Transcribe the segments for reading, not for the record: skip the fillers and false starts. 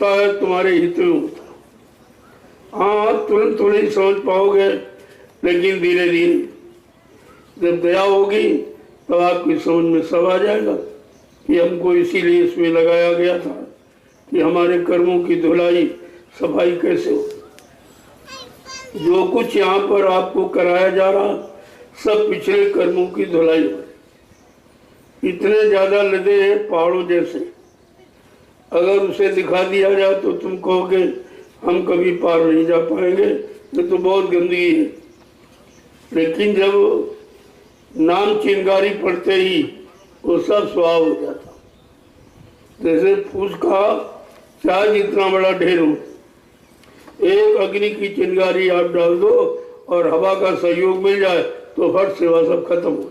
होता है तुम्हारे हित में होता है। हाँ, तुरंत तो नहीं समझ पाओगे, लेकिन धीरे धीरे जब दया होगी तो आपकी समझ में सब आ जाएगा कि हमको इसीलिए इसमें लगाया गया था कि हमारे कर्मों की धुलाई सफाई कैसे हो। जो कुछ यहाँ पर आपको कराया जा रहा सब पिछले कर्मों की धुलाई हो। इतने ज्यादा लदे हैं पहाड़ों जैसे, अगर उसे दिखा दिया जाए तो तुम कहोगे हम कभी पार नहीं जा पाएंगे, ये तो बहुत गंदगी है। लेकिन जब नाम चिंगारी पड़ते ही वो सब स्वभाव हो जाता। जैसे फूस का चाहे जितना बड़ा ढेर हो, एक अग्नि की चिंगारी आप डाल दो और हवा का सहयोग मिल जाए तो फट सेवा सब खत्म हो,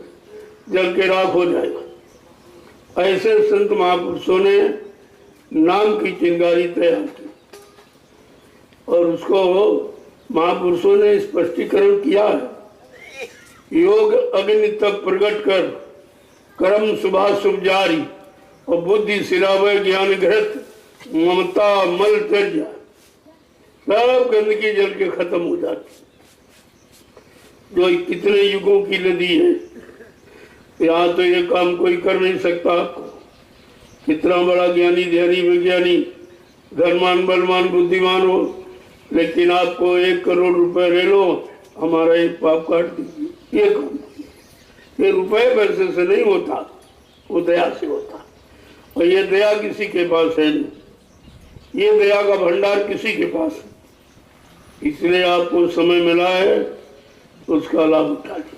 जल के राख हो जाएगा। ऐसे संत महापुरुषों ने नाम की चिंगारी तैयार की और उसको महापुरुषों ने स्पष्टीकरण किया है। योग अग्नि तक प्रकट कर कर्म शुभा शुभ जारी और बुद्धि सिरावय ज्ञान घृत ममता मल त्यज, सब गंदगी जल के खत्म हो जाती। जो कितने युगों की नदी है, यहाँ तो ये काम कोई कर नहीं सकता। आपको कितना बड़ा ज्ञानी ध्यानी विज्ञानी धर्मान बलवान बुद्धिमान हो, लेकिन आपको 1 करोड़ रुपए ले लो हमारा एक पाप काट दीजिए, ये काम। ये रुपए पैसे से नहीं होता, वो दया से होता। और ये दया किसी के पास है नहीं, ये दया का भंडार किसी के पास है। इसलिए आपको समय मिला है उसका लाभ उठा लो।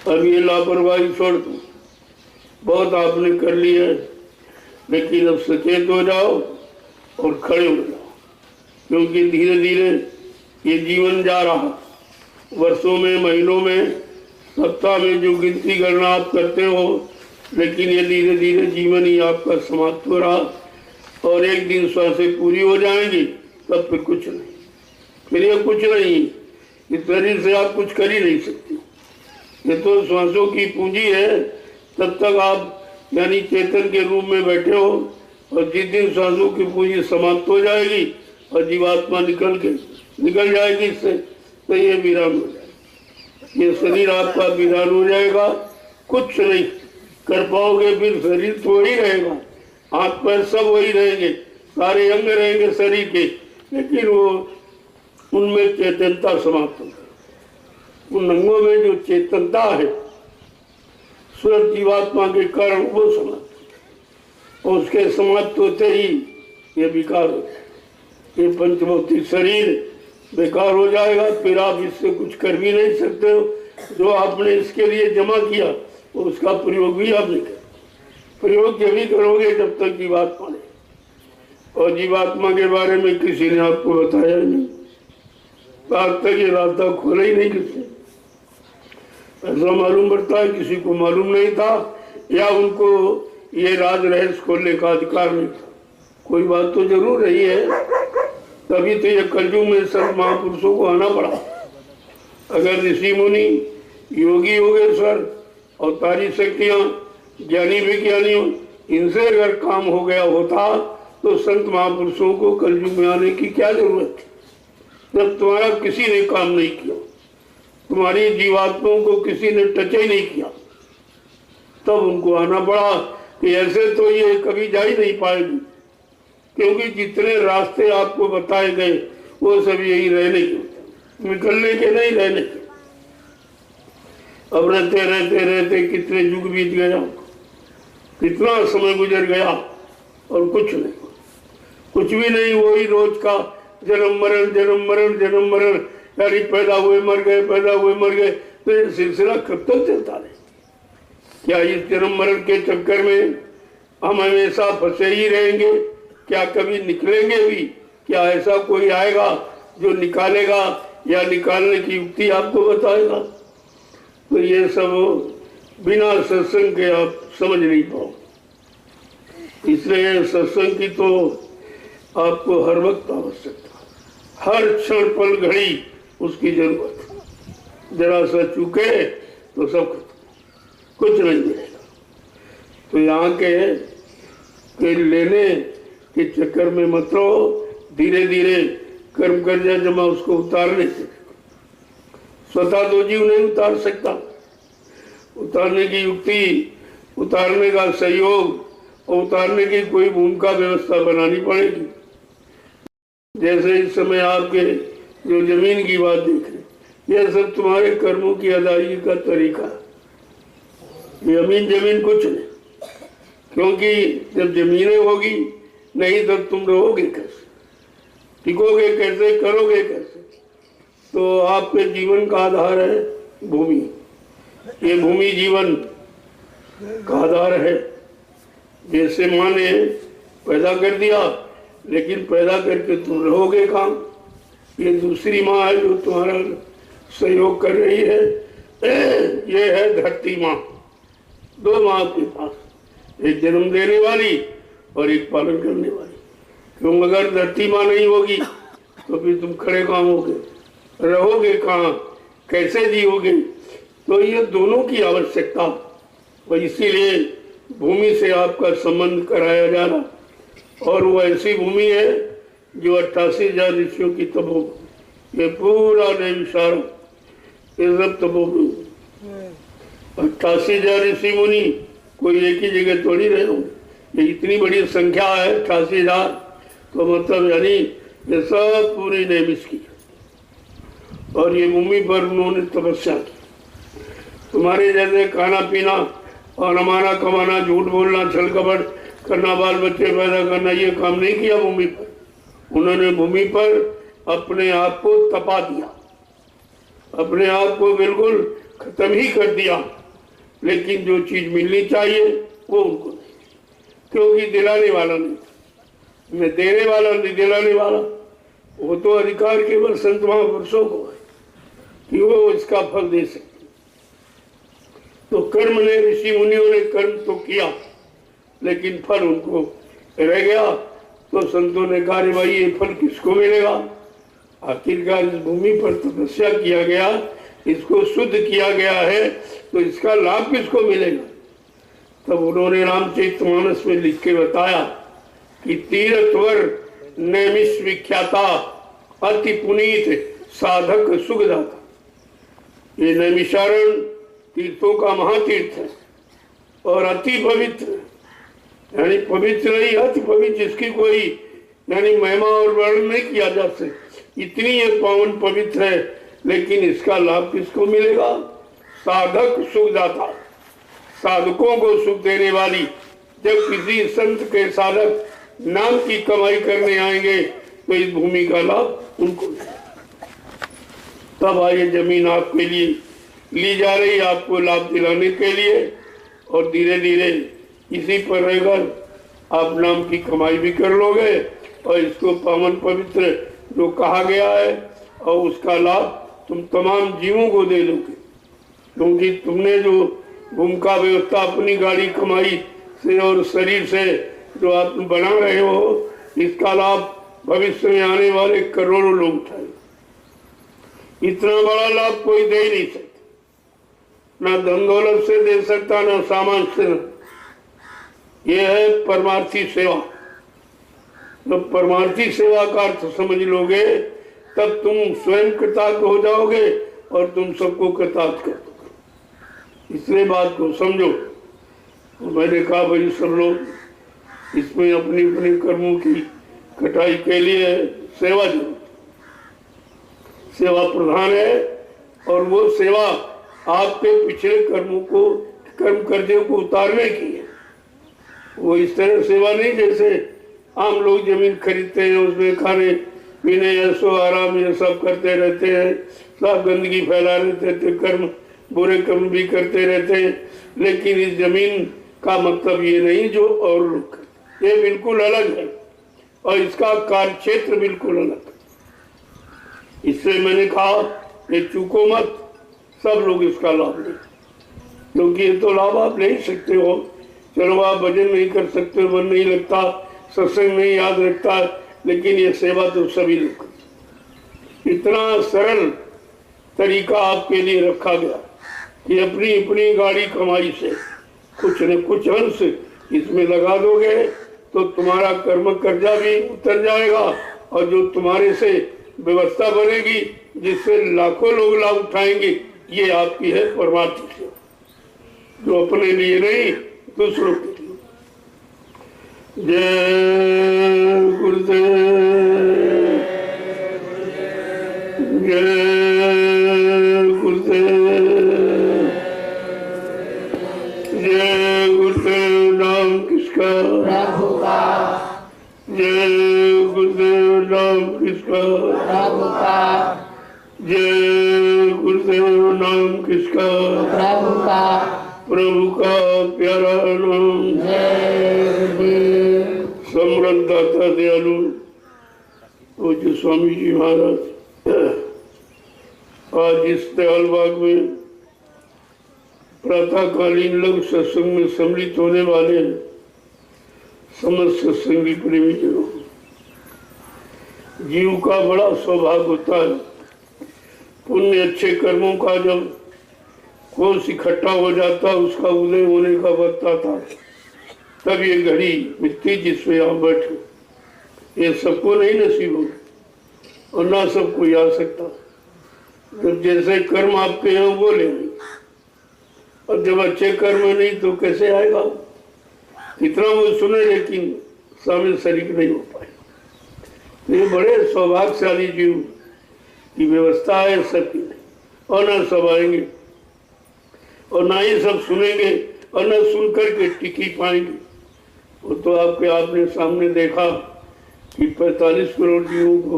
अब ये लापरवाही छोड़ दो, बहुत आपने कर लिया है, लेकिन अब सचेत हो जाओ और खड़े हो जाओ, क्योंकि धीरे धीरे ये जीवन जा रहा। वर्षों में, महीनों में, सप्ताह में जो गिनती गणना आप करते हो, लेकिन ये धीरे धीरे जीवन ही आपका समाप्त हो रहा। और एक दिन श्वासें पूरी हो जाएंगी तब फिर कुछ नहीं, फिर ये कुछ नहीं। इस शरीर से आप कुछ कर ही नहीं सकते। ये तो श्वासों की पूंजी है। तब तक आप यानी चेतन के रूप में बैठे हो, और जिस दिन श्वासों की पूंजी समाप्त हो जाएगी और जीवात्मा निकल जाएगी इससे, तो ये वीरान हो जाएगा। ये शरीर आपका वीरान हो जाएगा, कुछ नहीं कर पाओगे। फिर शरीर तो वही रहेगा, हाथ पैर सब वही रहेंगे, सारे अंग रहेंगे शरीर के, लेकिन वो उनमें चेतनता समाप्त हो जाएगी। उन अंगों में जो चेतनता है सूरज जीवात्मा के कारण वो समाप्त, और उसके समाप्त होते ही ये विकार हो जाएगा। ये पंचभौतिक शरीर बेकार हो जाएगा। फिर आप इससे कुछ कर भी नहीं सकते हो। जो आपने इसके लिए जमा किया उसका प्रयोग भी आप नहीं करें। प्रयोग जब भी करोगे जब तक जीवात्मा नहीं, और जीवात्मा के बारे में किसी ने आपको बताया नहीं, आज तक ये रास्ता खोला ही नहीं किसी। ऐसा मालूम पड़ता है किसी को मालूम नहीं था, या उनको ये राज रहस्य खोलने का अधिकार नहीं था। कोई बात तो जरूर रही है, तभी तो ये कलयुग में संत महापुरुषों को आना पड़ा। अगर ऋषि मुनि, योगी योगेश्वर, अवतारी शक्तियां, ज्ञानी विज्ञानियों, इनसे अगर काम हो गया होता तो संत महापुरुषों को कलयुग में आने की क्या जरूरत थी। जब तुम्हारा किसी ने काम नहीं किया, तुम्हारी जीवात्माओं को किसी ने टच ही नहीं किया, तब उनको आना पड़ा कि ऐसे तो ये कभी जा ही नहीं पाएगी, क्योंकि जितने रास्ते आपको बताए गए वो सब यही रहने के, निकलने के नहीं, रहने के। अब रहते रहते रहते कितने युग बीत गया, कितना समय गुजर गया, और कुछ नहीं, कुछ भी नहीं। वही रोज का जन्म मरण जन्म मरण जन्म मरण, यानी पैदा हुए मर गए, पैदा हुए मर गए, तो ये सिलसिला कब तक चलता रहे। क्या इस जन्म मरण के चक्कर में हम हमेशा फंसे ही रहेंगे? क्या कभी निकलेंगे भी? क्या ऐसा कोई आएगा जो निकालेगा या निकालने की युक्ति आपको बताएगा? तो ये सब बिना सत्संग के आप समझ नहीं पाओ। इसलिए सत्संग की तो आपको हर वक्त आवश्यकता, हर क्षण पल घड़ी उसकी जरूरत है। जरा सा चूके तो सब कुछ नहीं मिलेगा। तो यहाँ के लेने के चक्कर में मत रहो, धीरे धीरे कर्म कर जा जमा उसको उतार नहीं सकते। स्वतः तो जीव नहीं उतार सकता। उतारने की युक्ति, उतारने का सहयोग और उतारने की कोई भूमिका व्यवस्था बनानी पड़ेगी। जैसे इस समय आपके जो जमीन की बात देख रहे, यह सब तुम्हारे कर्मों की अदायगी का तरीका है। जमीन जमीन कुछ नहीं, क्योंकि जब जमीनें होगी नहीं तब तुम रहोगे कैसे, टिकोगे कैसे, करोगे कैसे। तो आपके जीवन का आधार है भूमि। ये भूमि जीवन का आधार है। जैसे माँ ने पैदा कर दिया, लेकिन पैदा करके तुम रहोगे कहाँ। ये दूसरी माँ है जो तुम्हारा सहयोग कर रही है। ये है धरती माँ। दो माँ के पास, एक जन्म देने वाली और एक पालन करने वाली। क्यों, अगर धरती माँ नहीं होगी तो फिर तुम खड़े कहाँ होगे, रहोगे कहाँ, कैसे जियोगे। तो ये दोनों की आवश्यकता, और इसीलिए भूमि से आपका संबंध कराया जा रहा। और वो ऐसी भूमि है जो 88,000 ऋषियों की तपोभूमि, ये पूरा नैमिषारण्य, ये सब तपोभूमि। 88,000 ऋषि मुनि कोई एक ही जगह थोड़ी रहे होंगे। ये इतनी बड़ी संख्या है 88,000, तो मतलब यानी ये सब पूरी नैमिष की। और ये भूमि पर उन्होंने तपस्या की। तुम्हारे जैसे खाना पीना और हमारा कमाना, झूठ बोलना, छल कपट करना, बाल बच्चे पैदा करना, ये काम नहीं किया भूमि पर। उन्होंने भूमि पर अपने आप को तपा दिया, अपने आप को बिल्कुल खत्म ही कर दिया। लेकिन जो चीज मिलनी चाहिए वो उनको नहीं, क्योंकि दिलाने वाला नहीं, मैं देने वाला नहीं, दिलाने वाला। वो तो अधिकार केवल संत महापुरुषों को है कि वो इसका फल दे सकते। तो कर्म ने, ऋषि मुनियों ने कर्म तो किया, लेकिन फल उनको रह गया। तो संतों ने कहा, भाई ये फल किसको मिलेगा। आखिरकार इस भूमि पर तपस्या किया गया, इसको शुद्ध किया गया है, तो इसका लाभ किसको मिलेगा। तब उन्होंने रामचरितमानस में लिख के बताया कि तीर्थवर नैमिष विख्याता अति पुनीत साधक सुखदाता। ये नैमिषारण्य तीर्थों का महातीर्थ है और अति पवित्र, यानी पवित्र नहीं, अति पवित्र, जिसकी कोई यानी महिमा और वर्णन नहीं किया जा सकता। इतनी ये पावन पवित्र है, लेकिन इसका लाभ किसको मिलेगा। साधक सुखदाता, साधकों को सुख देने वाली। जब किसी संत के साधक नाम की कमाई करने आएंगे तो इस भूमि का लाभ उनको मिलेगा। तब आइए, जमीन आपके लिए ली जा रही, आपको लाभ दिलाने के लिए। और धीरे धीरे इसी पर रहकर आप नाम की कमाई भी कर लोगे और इसको पावन पवित्र जो कहा गया है, और उसका लाभ तुम तमाम जीवों को दे दोगे। क्योंकि तुमने जो भूमिका व्यवस्था अपनी गाड़ी कमाई से और शरीर से जो आप बना रहे हो, इसका लाभ भविष्य में आने वाले करोड़ों लोग उठाए। इतना बड़ा लाभ कोई दे ही नहीं सकता, ना धन दौलत से दे सकता, ना सामान से। यह है परमार्थी सेवा। तो परमार्थी सेवा का अर्थ समझ लोगे, तब तुम स्वयं कृतार्थ हो जाओगे और तुम सबको कृतार्थ कर दोगे। इसलिए बात को समझो। तो मैंने कहा, भाई सब लोग इसमें अपनी अपनी कर्मों की कटाई के लिए सेवा जरूर, सेवा प्रधान है। और वो सेवा आपके पिछले कर्मों को, कर्म कर्जे को उतारने की है। वो इस तरह सेवा नहीं जैसे आम लोग जमीन खरीदते हैं, उसमें खाने पीने ऐसो आराम ये सब करते रहते हैं, सब गंदगी फैला रहते थे, कर्म बुरे कर्म भी करते रहते हैं। लेकिन इस जमीन का मतलब ये नहीं जो और लोग करते, ये बिल्कुल अलग है और इसका कार्य क्षेत्र बिल्कुल अलग है। इसलिए मैंने कहा कि चूको मत, सब लोग इसका लाभ लें, क्योंकि ये तो लाभ आप ले ही सकते हो। चलो आप भजन नहीं कर सकते, मन नहीं लगता, सत्संग नहीं याद रखता, लेकिन ये सेवा तो सभी लोग करते। इतना सरल तरीका आपके लिए रखा गया कि अपनी अपनी गाड़ी कमाई से कुछ न कुछ अंश इसमें लगा दोगे तो तुम्हारा कर्म कर्जा भी उतर जाएगा और जो तुम्हारे से व्यवस्था बनेगी जिससे लाखों लोग लाभ उठाएंगे, ये आपकी है परमार्थ सेवा, जो अपने लिए नहीं दूसरों के लिए। जय गुरुदेव, जय गुरुदेव, जय गुरुदेव। नाम किसका? प्रभु का। जय गुरुदेव। नाम किसका? प्रभु का। जय गुरुदेव। नाम किसका? प्रभु का। प्रभु का प्यारा नाम। जय गुरुदेव। समृद्ध दाता दयालु पूज्य स्वामी जी महाराज आज इस दयाल बाग में प्रातःकालीन लघु सत्संग में सम्मिलित होने वाले समस्त सत्संगी प्रेमी जनों, जीव का बड़ा सौभाग्य होता है। पुण्य अच्छे कर्मों का जब कोष इकट्ठा हो जाता, उसका उदय होने का वक्त आता, तब ये घड़ी मिलती जिसमें आप बैठे। ये सबको नहीं नसीब होगा और ना सबको आ सकता। जब जैसे कर्म आपके हैं वो ले नहीं, और जब अच्छे कर्म नहीं तो कैसे आएगा? इतना वो सुने लेकिन शामिल शरीक नहीं हो पाए। तो ये बड़े सौभाग्यशाली जीव की व्यवस्था है सबकी, और ना सब आएंगे और ना ही सब सुनेंगे और ना सुन करके टिक ही पाएंगे। वो तो आपने सामने देखा कि 45 करोड़ जीवों को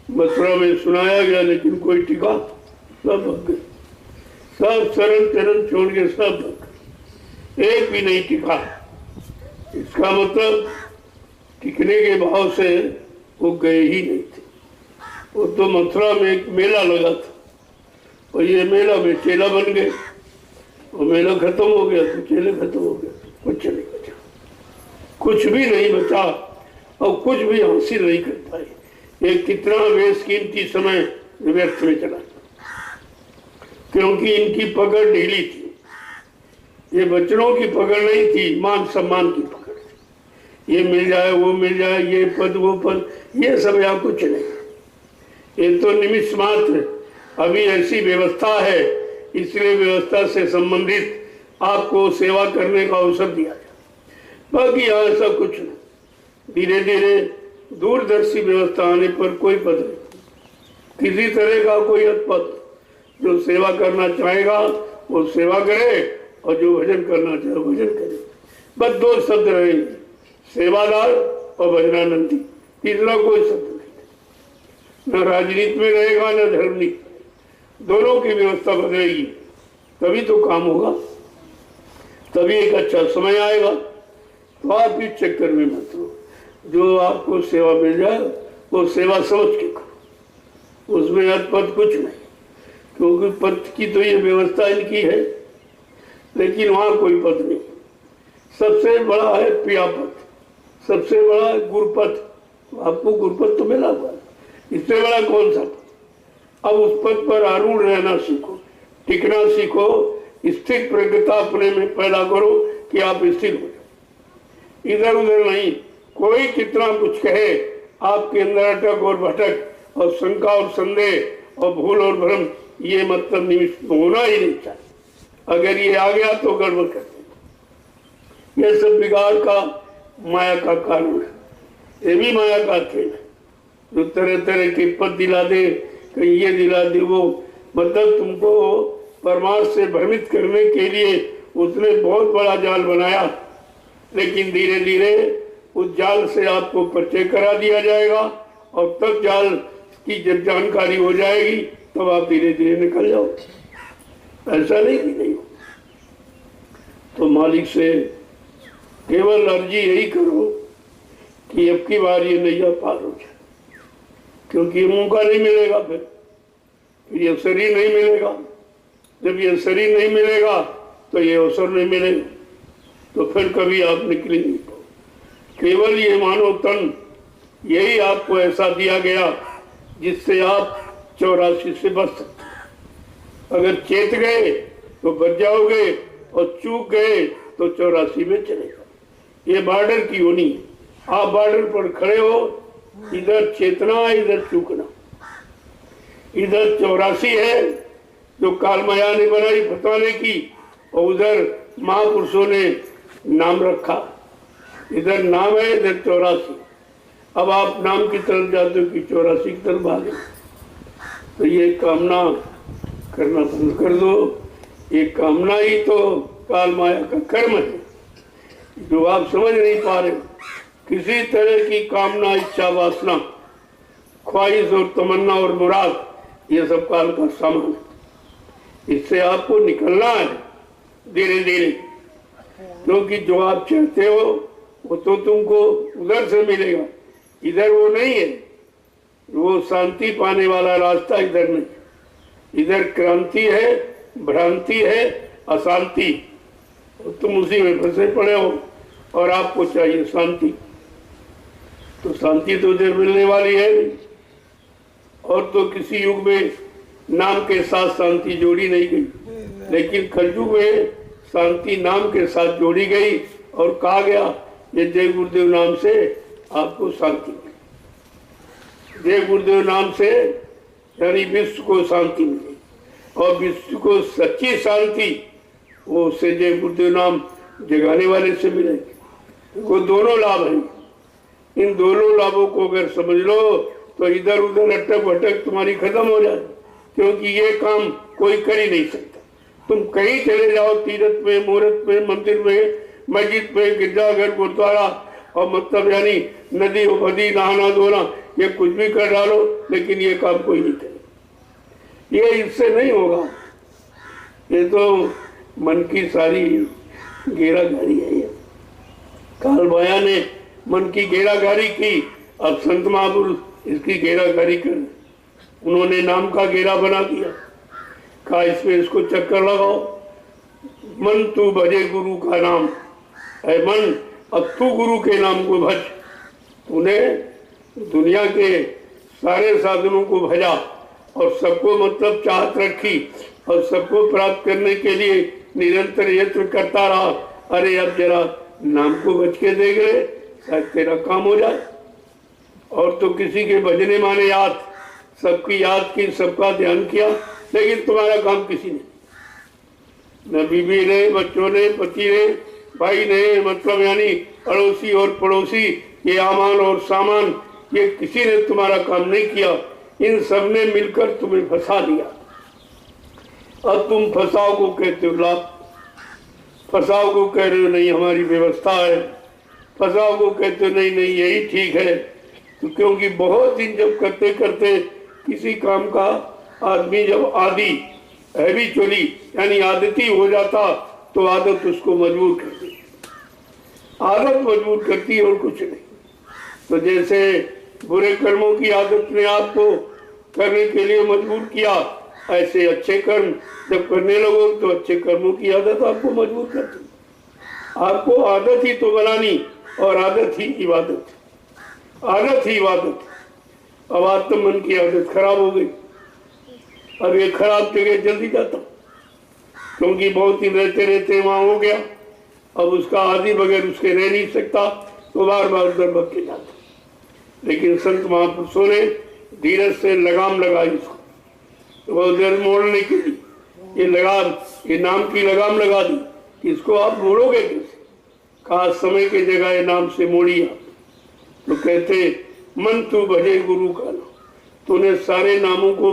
मथुरा में सुनाया गया, लेकिन कोई टिका? सब भग गए, सब शरण चरण छोड़ के सब भग गए, एक भी नहीं टिका। इसका मतलब टिकने के भाव से वो गए ही नहीं थे। वो तो मथुरा में एक मेला लगा था और ये मेला में चेला बन गए, वो मेला खत्म हो गया तो चेले खत्म हो गया, कुछ नहीं बचा, कुछ भी नहीं बचा और कुछ भी हासिल नहीं कर पाए। ये कितना बेशकीमती समय व्यर्थ में चला, क्योंकि इनकी पकड़ ढीली थी। ये बच्चों की पकड़ नहीं थी, मान सम्मान की पकड़ थी। ये मिल जाए वो मिल जाए, ये पद वो पद, ये सब यहाँ कुछ नहीं। ये तो निमिष मात्र अभी ऐसी व्यवस्था है, इसलिए व्यवस्था से संबंधित आपको सेवा करने का अवसर दिया जाए, बाकी यहाँ ऐसा कुछ नहीं। धीरे धीरे दूरदर्शी व्यवस्था आने पर कोई पद नहीं, किसी तरह का कोई पद। जो सेवा करना चाहेगा वो सेवा करे और जो भजन करना चाहे भजन करे। बस दो शब्द रहेंगे, सेवादार और भजनानंदी, तीसरा कोई शब्द नहीं। न राजनीति में रहेगा न धर्मनीति, दोनों की व्यवस्था बदलेगी तभी तो काम होगा, तभी एक अच्छा समय आएगा। तो आप इस चक्कर में मत हो, जो आपको सेवा मिल जाए वो सेवा समझ के करो, उसमें पद कुछ नहीं, क्योंकि पद की तो ये व्यवस्था इनकी है, लेकिन वहाँ कोई पद नहीं। सबसे बड़ा है प्रियापद, सबसे बड़ा है गुरुपद। आपको गुरुपद तो मिला हुआ, इससे बड़ा कौन सा पद? अब उस पद पर आरूढ़ रहना सीखो, टिकना सीखो, स्थिर प्रज्ञता अपने में पैदा करो कि आप स्थिर हो जाओ। इधर उधर नहीं, कोई कितना कुछ कहे, आपके अंदर अटक और भटक और शंका और संदेह और भूल और भ्रम, ये मतलब निमित्त होना ही नहीं चाहिए। अगर ये आ गया तो गड़बड़ कर देगा। ये सब बिगाड़ का माया का कारण है, ये भी माया का खेल है, जो तरह तरह के पद दिला दे, कहीं ये दिला दे वो, मतलब तुमको परमार्थ से भ्रमित करने के लिए उसने बहुत बड़ा जाल बनाया। लेकिन धीरे धीरे उस जाल से आपको परिचय करा दिया जाएगा और तब जाल की जब जानकारी हो जाएगी तब आप धीरे धीरे निकल जाओ। ऐसा नहीं कि नहीं। तो मालिक से केवल अर्जी यही करो कि अब की बार ये नैया पार हो जाए, क्योंकि ये मौका नहीं मिलेगा, फिर ये शरीर नहीं मिलेगा। जब ये शरीर नहीं मिलेगा तो ये अवसर नहीं मिलेगा, तो फिर कभी आप निकले नहीं पाओ। केवल ये मानव तन यही आपको ऐसा दिया गया जिससे आप 84 से बच सकते। अगर चेत गए तो बच जाओगे और चूक गए तो 84 में चलेगा। ये बॉर्डर की होनी, आप बॉर्डर पर खड़े हो, इधर चेतना इधर चूकना। इधर 84 है जो काल माया ने बनाई फतवाने की, और उधर महापुरुषों ने नाम रखा। इधर नाम है, इधर 84। अब आप नाम की तरफ जाते हो कि 84 की तरफ भागे। तो ये कामना करना बंद कर दो। ये कामना ही तो काल माया का कर्म है जो आप समझ नहीं पा रहे। किसी तरह की कामना, इच्छा, वासना, ख्वाहिश और तमन्ना और मुराद, ये सब काल का सामान है। इससे आपको निकलना है धीरे धीरे, क्योंकि जो आप चाहते हो वो तो तुमको उधर से मिलेगा, इधर वो नहीं है। वो शांति पाने वाला रास्ता इधर नहीं। इधर क्रांति है, भ्रांति है, अशांति। तुम उसी में फंसे पड़े हो और आपको चाहिए शांति। तो शांति तो इधर मिलने वाली है नहीं। और तो किसी युग में नाम के साथ शांति जोड़ी नहीं गई, लेकिन कलयुग में शांति नाम के साथ जोड़ी गई और कहा गया ये जय गुरुदेव नाम से आपको शांति मिली। जय गुरुदेव नाम से यानी विश्व को शांति मिली, और विश्व को सच्ची शांति वो उससे जय गुरुदेव नाम जगाने वाले से मिलेगी। वो दोनों लाभ हैं। इन दोनों लाभों को अगर समझ लो तो इधर उधर अटक भटक तुम्हारी खत्म हो जाए, क्योंकि ये काम कोई कर ही नहीं सकता। तुम कहीं चले जाओ, तीर्थ में, मुहूर्त में, मंदिर में, मस्जिद में, गिरजाघर, गुरुद्वारा, और मतलब यानी नदी बदी, नहाना धोना, ये कुछ भी कर डालो, लेकिन ये काम कोई नहीं करे। ये इससे नहीं होगा। ये तो मन की सारी घेराघारी है। ये काल माया ने मन की घेराघारी की, अब संत महापुरुष इसकी घेराघारी कर, उन्होंने नाम का घेरा बना दिया। कहा इसमें इसको चक्कर लगाओ। मन तू भजे गुरु का नाम है। मन अब तू गुरु के नाम को भज। तूने दुनिया के सारे साधनों को भजा और सबको मतलब चाहत रखी और सबको प्राप्त करने के लिए निरंतर यत्न करता रहा। अरे अब जरा नाम को भज के देख ले, शायद तेरा काम हो जाए। और तो किसी के भजने माने याद, सबकी याद की, सबका ध्यान किया, लेकिन तुम्हारा काम किसी ने, न बीबी ने, बच्चों ने, पति ने, भाई ने, मतलब यानी अड़ोसी और पड़ोसी, ये आमान और सामान, ये किसी ने तुम्हारा काम नहीं किया। इन सब ने मिलकर तुम्हें फंसा दिया। अब तुम फंसाव को कहते हो लाभ, फंसाव को कह रहे हो नहीं हमारी व्यवस्था है, फंसाव को कहते हो नहीं नहीं यही ठीक है। तो क्योंकि बहुत दिन जब करते करते किसी काम का आदमी जब आदी हैबिचुअली यानी आदती हो जाता, तो आदत उसको मजबूर करती। आदत मजबूर करती है और कुछ नहीं। तो जैसे बुरे कर्मों की आदत ने आपको करने के लिए मजबूर किया, ऐसे अच्छे कर्म जब करने लगो तो अच्छे कर्मों की आदत आपको मजबूर करती। आपको आदत ही तो बनानी, और आदत ही इबादत, आदत ही इबादत। अब आत्म मन की आदत खराब हो गई। अब ये खराब जगह जल्दी जाता, क्योंकि बहुत दिन रहते रहते वहां हो गया। अब उसका आदि बगैर उसके रह नहीं सकता, तो बार बार उधर भग के जाता। लेकिन संत महापुरुषों ने धीरज से लगाम लगाई इसको, तो वह उधर मोड़ने के लिए ये लगाम, ये नाम की लगाम लगा दी। इसको आप मोड़ोगे कैसे? कहा समय के जगह ये नाम से मोड़िया। तो कहते मन तू भजे गुरु का नाम, तूने सारे नामों को